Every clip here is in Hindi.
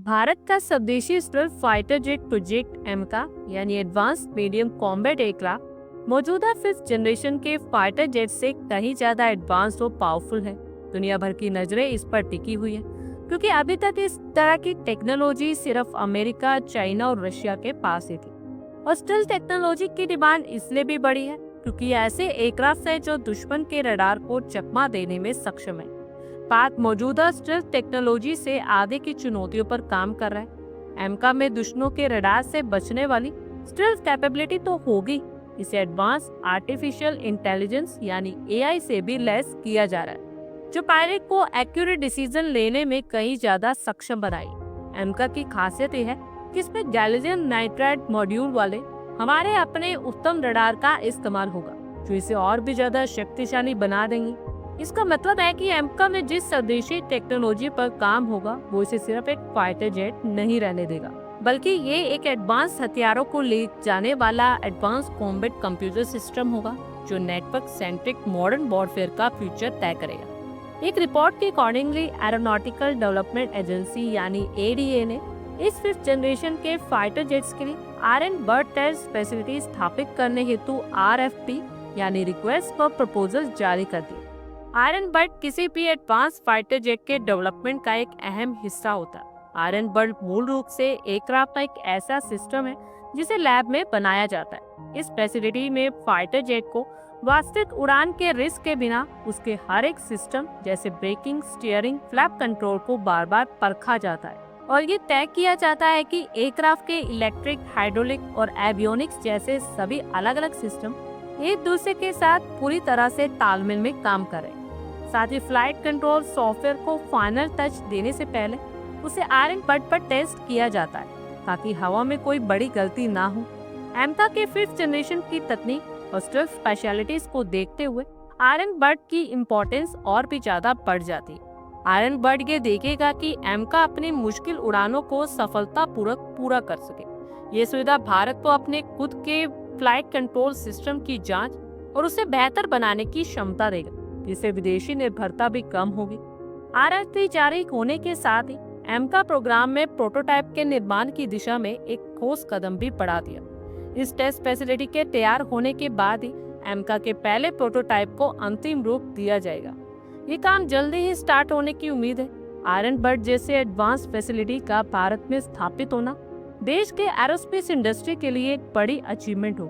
भारत का स्वदेशी स्टेल्थ फाइटर जेट प्रोजेक्ट एमका यानी एडवांस मीडियम कॉम्बैट एयरक्राफ्ट मौजूदा 5th जनरेशन के फाइटर जेट से कहीं ज्यादा एडवांस और पावरफुल है। दुनिया भर की नजरें इस पर टिकी हुई है क्योंकि अभी तक इस तरह की टेक्नोलॉजी सिर्फ अमेरिका, चाइना और रशिया के पास ही थी। और स्टेल्थ टेक्नोलॉजी की डिमांड इसलिए भी बढ़ी है क्योंकि ये ऐसे एयरक्राफ्ट है जो दुश्मन के रडार को चकमा देने में सक्षम है। पाक मौजूदा स्टेल्थ टेक्नोलॉजी से आगे की चुनौतियों पर काम कर रहा है। एमका में दुश्मनों के रडार से बचने वाली स्टेल्थ कैपेबिलिटी तो होगी, इसे एडवांस आर्टिफिशियल इंटेलिजेंस यानी एआई से भी लैस किया जा रहा है, जो पायलट को एक्यूरेट डिसीजन लेने में कहीं ज्यादा सक्षम बनाएगी। एमका की खासियत यह है कि इसमें गैलियम नाइट्राइड मॉड्यूल वाले हमारे अपने उत्तम रडार का इस्तेमाल होगा, जो इसे और भी ज्यादा शक्तिशाली बना देंगी। इसका मतलब है कि एमका में जिस स्वदेशी टेक्नोलॉजी पर काम होगा वो इसे सिर्फ एक फाइटर जेट नहीं रहने देगा, बल्कि ये एक एडवांस हथियारों को ले जाने वाला एडवांस कॉम्बैट कंप्यूटर सिस्टम होगा, जो नेटवर्क सेंट्रिक मॉडर्न वॉरफेयर का फ्यूचर तय करेगा। एक रिपोर्ट के अकॉर्डिंगली एरोनॉटिकल डेवलपमेंट एजेंसी यानी एडीए ने इस 5th जनरेशन के फाइटर जेट्स के लिए आयरन बर्ड टेस्ट फैसिलिटी स्थापित करने हेतु आरएफपी यानी रिक्वेस्ट फॉर प्रपोजल जारी कर दी। आयरन बर्ड किसी भी एडवांस फाइटर जेट के डेवलपमेंट का एक अहम हिस्सा होता है। आयरन बर्ड मूल रूप से एयरक्राफ्ट का एक ऐसा सिस्टम है जिसे लैब में बनाया जाता है। इस फैसिलिटी में फाइटर जेट को वास्तविक उड़ान के रिस्क के बिना उसके हर एक सिस्टम जैसे ब्रेकिंग, स्टीयरिंग, फ्लैप कंट्रोल को बार बार परखा जाता है और ये तय किया जाता है कि एयरक्राफ्ट के इलेक्ट्रिक, हाइड्रोलिक और एवियोनिक्स जैसे सभी अलग अलग सिस्टम एक दूसरे के साथ पूरी तरह से तालमेल में काम करें। साथ ही फ्लाइट कंट्रोल सॉफ्टवेयर को फाइनल टच देने से पहले उसे आयरन बर्ड पर टेस्ट किया जाता है ताकि हवा में कोई बड़ी गलती ना हो। एमका के 5th जनरेशन की तकनीक और स्टेल्थ स्पेशलिटीज को देखते हुए आयरन बर्ड की इम्पोर्टेंस और भी ज्यादा बढ़ जाती है। आयरन बर्ड ये देखेगा कि एमका अपनी मुश्किल उड़ानों को सफलतापूर्वक पूरा कर सके। ये सुविधा भारत को अपने खुद के फ्लाइट कंट्रोल सिस्टम की जांच और उसे बेहतर बनाने की क्षमता देगा, जिससे विदेशी निर्भरता भी कम होगी। आरएफपी जारी होने के साथ ही एमका प्रोग्राम में प्रोटोटाइप के निर्माण की दिशा में एक ठोस कदम भी बढ़ा दिया। इस टेस्ट फैसिलिटी के तैयार होने के बाद ही एमका के पहले प्रोटोटाइप को अंतिम रूप दिया जाएगा। ये काम जल्दी ही स्टार्ट होने की उम्मीद है। आयरन बर्ड जैसे एडवांस फैसिलिटी का भारत में स्थापित होना देश के एरोस्पेस इंडस्ट्री के लिए एक बड़ी अचीवमेंट हो,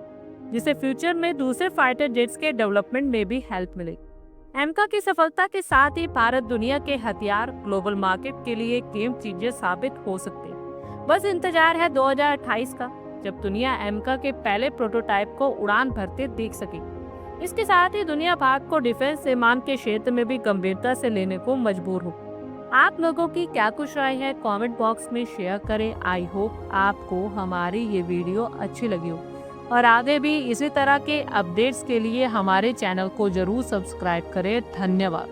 जिससे फ्यूचर में दूसरे फाइटर जेट्स के डेवलपमेंट में भी हेल्प मिलेगी। एमका की सफलता के साथ ही भारत दुनिया के हथियार ग्लोबल मार्केट के लिए गेम चेंजर साबित हो सकते हैं। बस इंतजार है 2028 का, जब दुनिया एमका के पहले प्रोटोटाइप को उड़ान भरते देख सकेगी। इसके साथ ही दुनिया भारत को डिफेंस निर्माण के क्षेत्र में भी गंभीरता से लेने को मजबूर हो। आप लोगों की क्या कुछ राय है कमेंट बॉक्स में शेयर करें। आई होप आपको हमारी ये वीडियो अच्छी लगी हो और आगे भी इसी तरह के अपडेट्स के लिए हमारे चैनल को जरूर सब्सक्राइब करें। धन्यवाद।